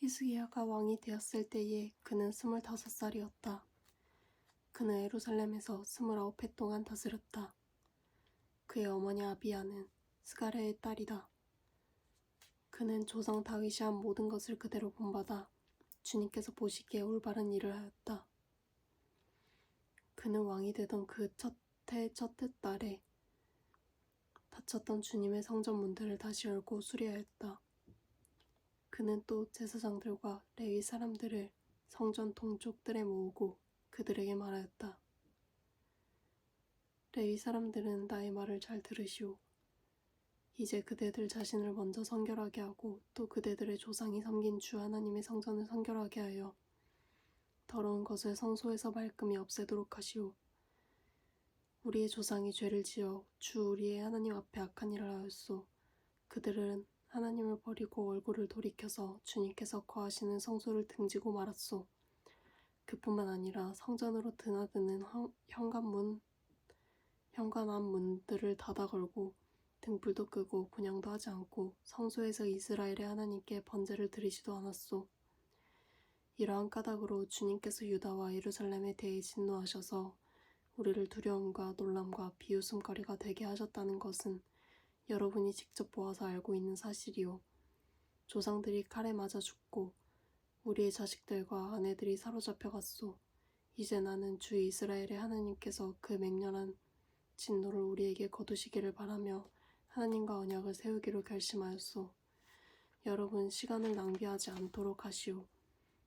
히스기야가 왕이 되었을 때에 그는 25살이었다. 그는 예루살렘에서 29해 동안 다스렸다. 그의 어머니 아비야는 스가랴의 딸이다. 그는 조상 다윗이 한 모든 것을 그대로 본받아 주님께서 보시기에 올바른 일을 하였다. 그는 왕이 되던 그 첫해 달에 닫혔던 주님의 성전 문들을 다시 열고 수리하였다. 그는 또 제사장들과 레위 사람들을 성전 동쪽들에 모으고 그들에게 말하였다. 레위 사람들은 나의 말을 잘 들으시오. 이제 그대들 자신을 먼저 성결하게 하고 또 그대들의 조상이 섬긴 주 하나님의 성전을 성결하게 하여 더러운 것을 성소에서 말끔히 없애도록 하시오. 우리의 조상이 죄를 지어 주 우리의 하나님 앞에 악한 일을 하였소. 그들은 하나님을 버리고 얼굴을 돌이켜서 주님께서 거하시는 성소를 등지고 말았소. 그뿐만 아니라 성전으로 드나드는 현관앞 문들을 닫아 걸고 등불도 끄고 분향도 하지 않고 성소에서 이스라엘의 하나님께 번제를 드리지도 않았소. 이러한 까닭으로 주님께서 유다와 예루살렘에 대해 진노하셔서 우리를 두려움과 놀람과 비웃음거리가 되게 하셨다는 것은 여러분이 직접 보아서 알고 있는 사실이요. 조상들이 칼에 맞아 죽고 우리의 자식들과 아내들이 사로잡혀 갔소. 이제 나는 주 이스라엘의 하나님께서 그 맹렬한 진노를 우리에게 거두시기를 바라며 하나님과 언약을 세우기로 결심하였소. 여러분 시간을 낭비하지 않도록 하시오.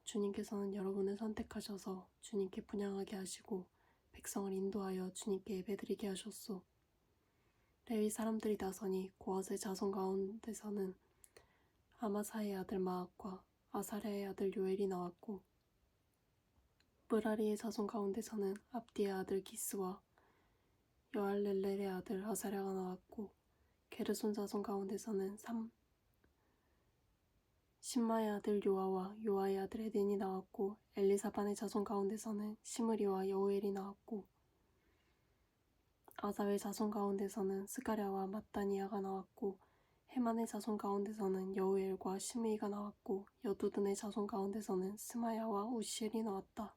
주님께서는 여러분을 선택하셔서 주님께 분향하게 하시고 백성을 인도하여 주님께 예배드리게 하셨소. 레위 사람들이 나서니 고앗의 자손 가운데서는 아마사의 아들 마악과 아사랴의 아들 요엘이 나왔고 므라리의 자손 가운데서는 압디의 아들 기스와 여알렐렐의 아들 아사랴가 나왔고 게르손 자손 가운데서는 심마의 아들 요아와 요아의 아들 에덴이 나왔고 엘리사반의 자손 가운데서는 시므리와 여우엘이 나왔고 아사의 자손 가운데서는 스가랴와 마따니아가 나왔고 헤만의 자손 가운데서는 여우엘과 시므이가 나왔고 여두둔의 자손 가운데서는 스마야와 우시엘이 나왔다.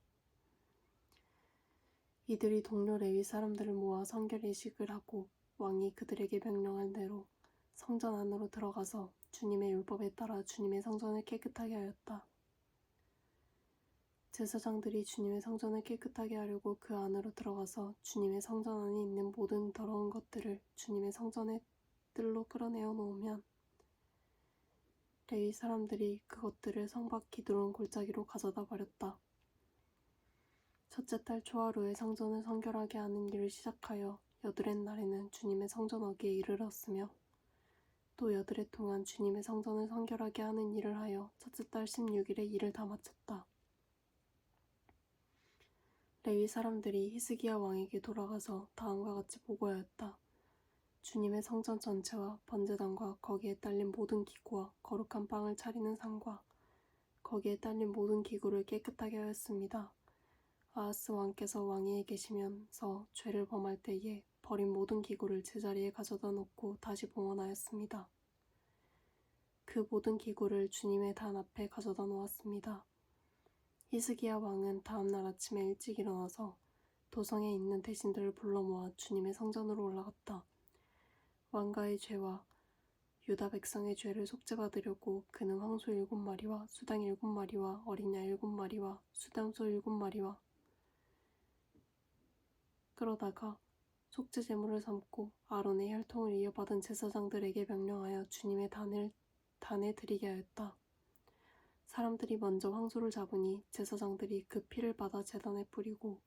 이들이 동료 레위 사람들을 모아 성결 예식을 하고 왕이 그들에게 명령한 대로 성전 안으로 들어가서 주님의 율법에 따라 주님의 성전을 깨끗하게 하였다. 제사장들이 주님의 성전을 깨끗하게 하려고 그 안으로 들어가서 주님의 성전 안에 있는 모든 더러운 것들을 주님의 성전의 뜰로 끌어내어 놓으면 레위 사람들이 그것들을 성 밖 기드론 골짜기로 가져다 버렸다. 첫째 달 초하루에 성전을 성결하게 하는 일을 시작하여 여드렛 날에는 주님의 성전 어기에 이르렀으며 또 여드렛 동안 주님의 성전을 성결하게 하는 일을 하여 첫째 달 16일에 일을 다 마쳤다. 레위 사람들이 히스기야 왕에게 돌아가서 다음과 같이 보고하였다. 주님의 성전 전체와 번제단과 거기에 딸린 모든 기구와 거룩한 빵을 차리는 상과 거기에 딸린 모든 기구를 깨끗하게 하였습니다. 아하스 왕께서 왕위에 계시면서 죄를 범할 때에 버린 모든 기구를 제자리에 가져다 놓고 다시 봉헌하였습니다. 그 모든 기구를 주님의 단 앞에 가져다 놓았습니다. 히스기야 왕은 다음날 아침에 일찍 일어나서 도성에 있는 대신들을 불러 모아 주님의 성전으로 올라갔다. 왕가의 죄와 유다 백성의 죄를 속죄받으려고 그는 황소 7마리와 수당 7마리와 어린 양 7마리와 수담소 7마리와 끌어다가 속죄 제물을 삼고 아론의 혈통을 이어받은 제사장들에게 명령하여 주님의 단에 드리게 하였다. 사람들이 먼저 황소를 잡으니 제사장들이 그 피를 받아 제단에 뿌리고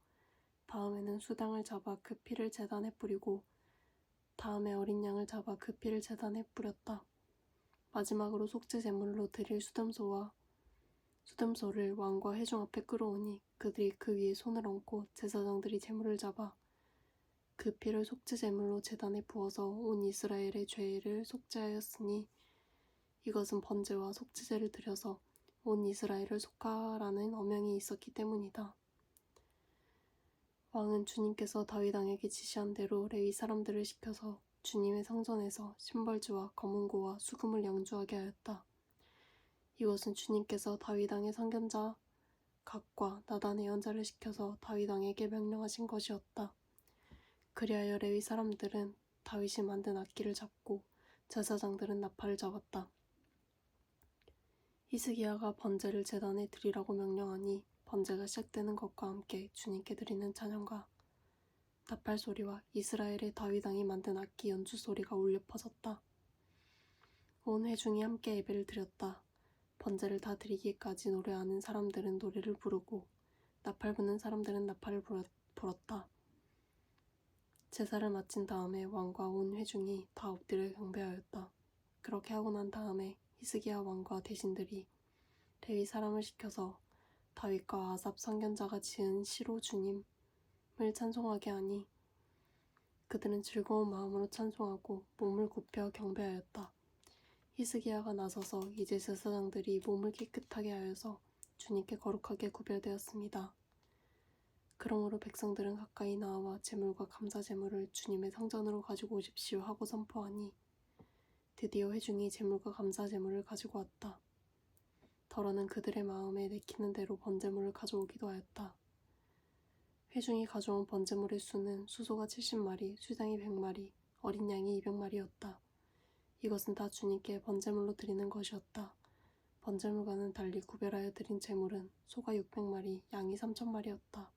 다음에는 수당을 잡아 그 피를 제단에 뿌리고 다음에 어린 양을 잡아 그 피를 제단에 뿌렸다. 마지막으로 속죄 제물로 드릴 수듬소를 왕과 회중 앞에 끌어오니 그들이 그 위에 손을 얹고 제사장들이 제물을 잡아 그 피를 속죄 제물로 제단에 부어서 온 이스라엘의 죄를 속죄하였으니 이것은 번제와 속죄제를 드려서 온 이스라엘을 속하라는 어명이 있었기 때문이다. 왕은 주님께서 다윗 왕에게 지시한 대로 레위 사람들을 시켜서 주님의 성전에서 심벌주와 검은고와 수금을 양주하게 하였다. 이것은 주님께서 다윗 왕의 선견자 갓과 나단의 연자를 시켜서 다윗 왕에게 명령하신 것이었다. 그리하여 레위 사람들은 다윗이 만든 악기를 잡고 제사장들은 나팔을 잡았다. 히스기야가 번제를 제단에 드리라고 명령하니 번제가 시작되는 것과 함께 주님께 드리는 찬양과 나팔 소리와 이스라엘의 다윗 왕이 만든 악기 연주 소리가 울려 퍼졌다. 온 회중이 함께 예배를 드렸다. 번제를 다 드리기까지 노래하는 사람들은 노래를 부르고 나팔 부는 사람들은 나팔을 불었다. 제사를 마친 다음에 왕과 온 회중이 다 엎드려 경배하였다. 그렇게 하고 난 다음에 히스기야 왕과 대신들이 레위 사람을 시켜서 다윗과 아삽 선견자가 지은 시로 주님을 찬송하게 하니 그들은 즐거운 마음으로 찬송하고 몸을 굽혀 경배하였다. 히스기야가 나서서 이제 제사장들이 몸을 깨끗하게 하여서 주님께 거룩하게 구별되었습니다. 그러므로 백성들은 가까이 나와 제물과 감사 제물을 주님의 성전으로 가지고 오십시오 하고 선포하니 드디어 회중이 제물과 감사 제물을 가지고 왔다. 더러는 그들의 마음에 내키는 대로 번제물을 가져오기도 하였다. 회중이 가져온 번제물의 수는 수소가 70마리, 수장이 100마리, 어린 양이 200마리였다. 이것은 다 주님께 번제물로 드리는 것이었다. 번제물과는 달리 구별하여 드린 제물은 소가 600마리, 양이 3000마리였다.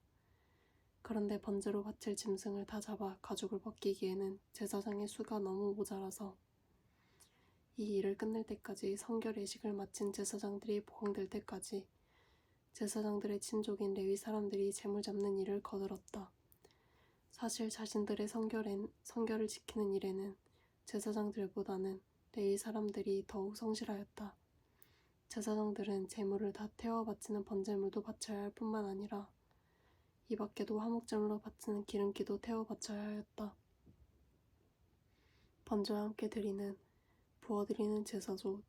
그런데 번제로 바칠 짐승을 다 잡아 가죽을 벗기기에는 제사장의 수가 너무 모자라서 이 일을 끝낼 때까지 성결 예식을 마친 제사장들이 복원될 때까지 제사장들의 친족인 레위 사람들이 제물 잡는 일을 거들었다. 사실 자신들의 성결을 지키는 일에는 제사장들보다는 레위 사람들이 더욱 성실하였다. 제사장들은 제물을 다 태워 바치는 번제물도 바쳐야 할 뿐만 아니라 이 밖에도 화목제물로 바치는 기름기도 태워 바쳐야 하였다. 번제와 함께 드리는 부어드리는 제사도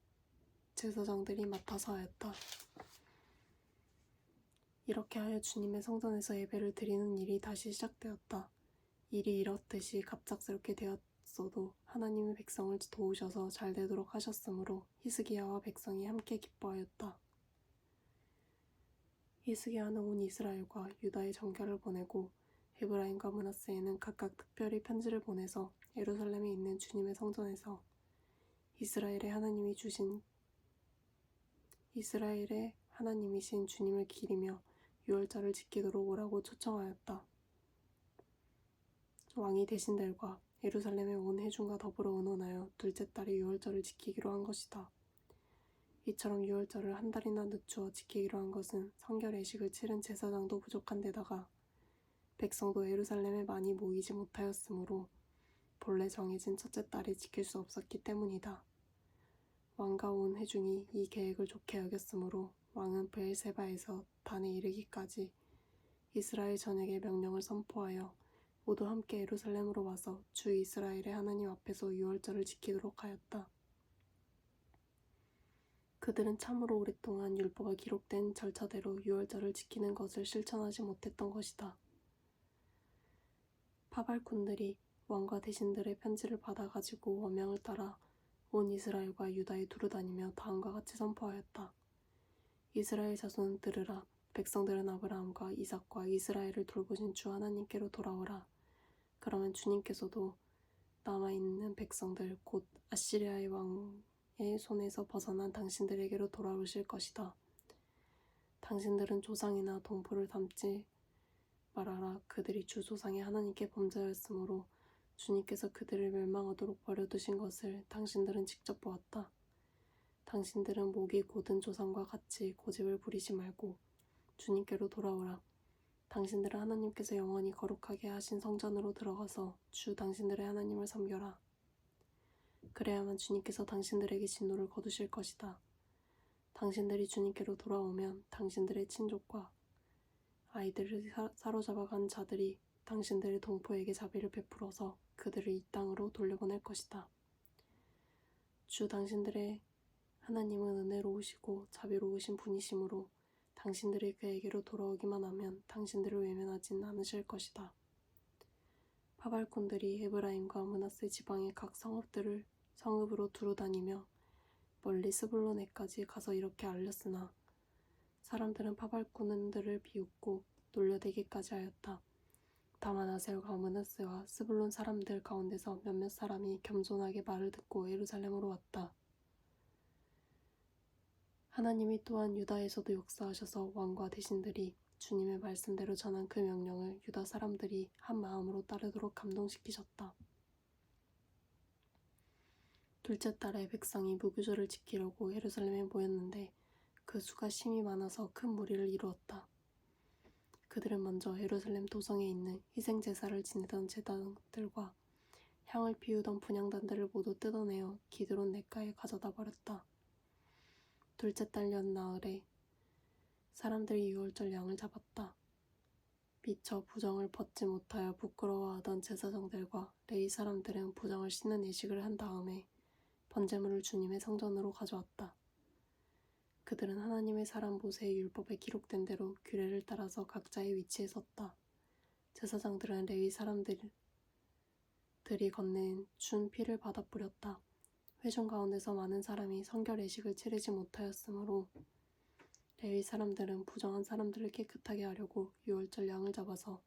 제사장들이 맡아서 하였다. 이렇게 하여 주님의 성전에서 예배를 드리는 일이 다시 시작되었다. 일이 이렇듯이 갑작스럽게 되었어도 하나님의 백성을 도우셔서 잘 되도록 하셨으므로 히스기야와 백성이 함께 기뻐하였다. 히스기야는 온 이스라엘과 유다의 정결을 보내고 에브라임과 므낫세에는 각각 특별히 편지를 보내서 예루살렘에 있는 주님의 성전에서 이스라엘의 하나님이신 주님을 기리며 유월절을 지키도록 오라고 초청하였다. 왕이 대신들과 예루살렘의 온 회중과 더불어 의논하여 둘째 달에 유월절을 지키기로 한 것이다. 이처럼 유월절을 한 달이나 늦추어 지키기로 한 것은 성결 예식을 치른 제사장도 부족한 데다가 백성도 예루살렘에 많이 모이지 못하였으므로 본래 정해진 첫째 달에 지킬 수 없었기 때문이다. 왕과 온 회중이 이 계획을 좋게 여겼으므로 왕은 브엘세바에서 단에 이르기까지 이스라엘 전역에 명령을 선포하여 모두 함께 예루살렘으로 와서 주 이스라엘의 하나님 앞에서 유월절을 지키도록 하였다. 그들은 참으로 오랫동안 율법에 기록된 절차대로 유월절을 지키는 것을 실천하지 못했던 것이다. 파발꾼들이 왕과 대신들의 편지를 받아가지고 원명을 따라 온 이스라엘과 유다에 두루다니며 다음과 같이 선포하였다. 이스라엘 자손 들으라. 백성들은 아브라함과 이삭과 이스라엘을 돌보신 주 하나님께로 돌아오라. 그러면 주님께서도 남아있는 백성들 곧 아시리아의 왕의 손에서 벗어난 당신들에게로 돌아오실 것이다. 당신들은 조상이나 동포를 닮지 말아라. 그들이 주 조상의 하나님께 범죄하였으므로 주님께서 그들을 멸망하도록 버려두신 것을 당신들은 직접 보았다. 당신들은 목이 곧은 조상과 같이 고집을 부리지 말고 주님께로 돌아오라. 당신들은 하나님께서 영원히 거룩하게 하신 성전으로 들어가서 주 당신들의 하나님을 섬겨라. 그래야만 주님께서 당신들에게 진노를 거두실 것이다. 당신들이 주님께로 돌아오면 당신들의 친족과 아이들을 사로잡아간 자들이 당신들의 동포에게 자비를 베풀어서 그들을 이 땅으로 돌려보낼 것이다. 주 당신들의 하나님은 은혜로우시고 자비로우신 분이시므로 당신들이 그에게로 돌아오기만 하면 당신들을 외면하진 않으실 것이다. 파발꾼들이 에브라임과 므낫세 지방의 각 성읍들을 성읍으로 두루다니며 멀리 스불론에까지 가서 이렇게 알렸으나 사람들은 파발꾼들을 비웃고 놀려대기까지 하였다. 다만 아셀과 므낫세와 스불론 사람들 가운데서 몇몇 사람이 겸손하게 말을 듣고 예루살렘으로 왔다. 하나님이 또한 유다에서도 역사하셔서 왕과 대신들이 주님의 말씀대로 전한 그 명령을 유다 사람들이 한 마음으로 따르도록 감동시키셨다. 둘째 달에 백성이 무교절을 지키려고 예루살렘에 모였는데 그 수가 심히 많아서 큰 무리를 이루었다. 그들은 먼저 예루살렘 도성에 있는 희생제사를 지내던 제단들과 향을 피우던 분향단들을 모두 뜯어내어 기드론 냇가에 가져다 버렸다. 둘째 달 연나흘에 사람들이 유월절 양을 잡았다. 미처 부정을 벗지 못하여 부끄러워하던 제사장들과 레위 사람들은 부정을 씻는 예식을 한 다음에 번제물을 주님의 성전으로 가져왔다. 그들은 하나님의 사람 모세의 율법에 기록된 대로 규례를 따라서 각자의 위치에 섰다. 제사장들은 레위 사람들이 건넨 준 피를 받아 뿌렸다. 회중 가운데서 많은 사람이 성결 예식을 치르지 못하였으므로 레위 사람들은 부정한 사람들을 깨끗하게 하려고 유월절 양을 잡아서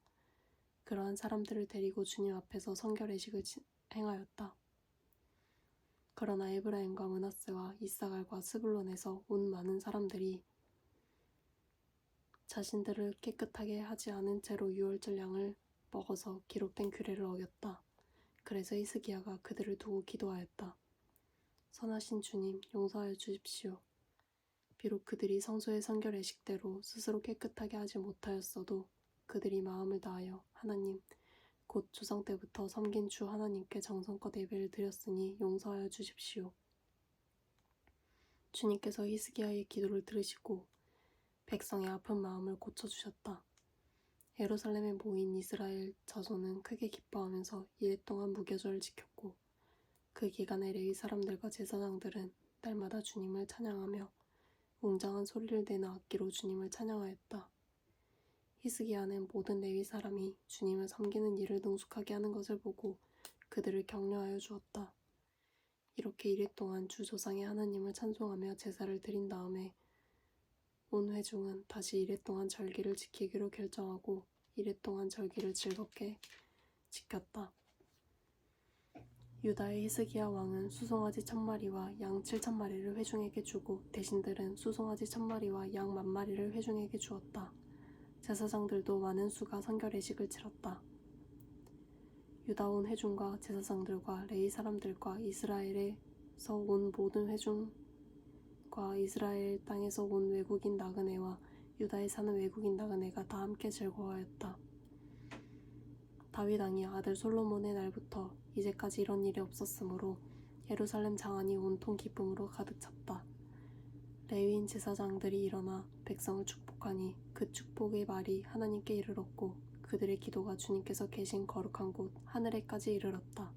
그러한 사람들을 데리고 주님 앞에서 성결 예식을 행하였다. 그러나 에브라임과 므낫세와 이사갈과 스불론에서 온 많은 사람들이 자신들을 깨끗하게 하지 않은 채로 유월절 양을 먹어서 기록된 규례를 어겼다. 그래서 히스기야가 그들을 두고 기도하였다. 선하신 주님, 용서하여 주십시오. 비록 그들이 성소의 성결 예식대로 스스로 깨끗하게 하지 못하였어도 그들이 마음을 다하여 하나님, 곧 조상 때부터 섬긴 주 하나님께 정성껏 예배를 드렸으니 용서하여 주십시오. 주님께서 히스기야의 기도를 들으시고 백성의 아픈 마음을 고쳐주셨다. 예루살렘에 모인 이스라엘 자손은 크게 기뻐하면서 이래 동안 무교절을 지켰고 그 기간에 레위 사람들과 제사장들은 날마다 주님을 찬양하며 웅장한 소리를 내는 악기로 주님을 찬양하였다. 히스기야는 모든 레위 사람이 주님을 섬기는 일을 능숙하게 하는 것을 보고 그들을 격려하여 주었다. 이렇게 이래 동안 주 조상의 하나님을 찬송하며 제사를 드린 다음에 온 회중은 다시 이래 동안 절기를 지키기로 결정하고 이래 동안 절기를 즐겁게 지켰다. 유다의 히스기야 왕은 수송아지 1000마리와 양 7000마리를 회중에게 주고 대신들은 수송아지 1000마리와 양 10,000마리를 회중에게 주었다. 제사장들도 많은 수가 성결 예식을 치렀다. 유다 온 회중과 제사장들과 레위 사람들과 이스라엘에서 온 모든 회중과 이스라엘 땅에서 온 외국인 나그네와 유다에 사는 외국인 나그네가 다 함께 즐거워하였다. 다윗 왕이 아들 솔로몬의 날부터 이제까지 이런 일이 없었으므로 예루살렘 장안이 온통 기쁨으로 가득 찼다. 레위인 제사장들이 일어나 백성을 축복하니 그 축복의 말이 하나님께 이르렀고 그들의 기도가 주님께서 계신 거룩한 곳 하늘에까지 이르렀다.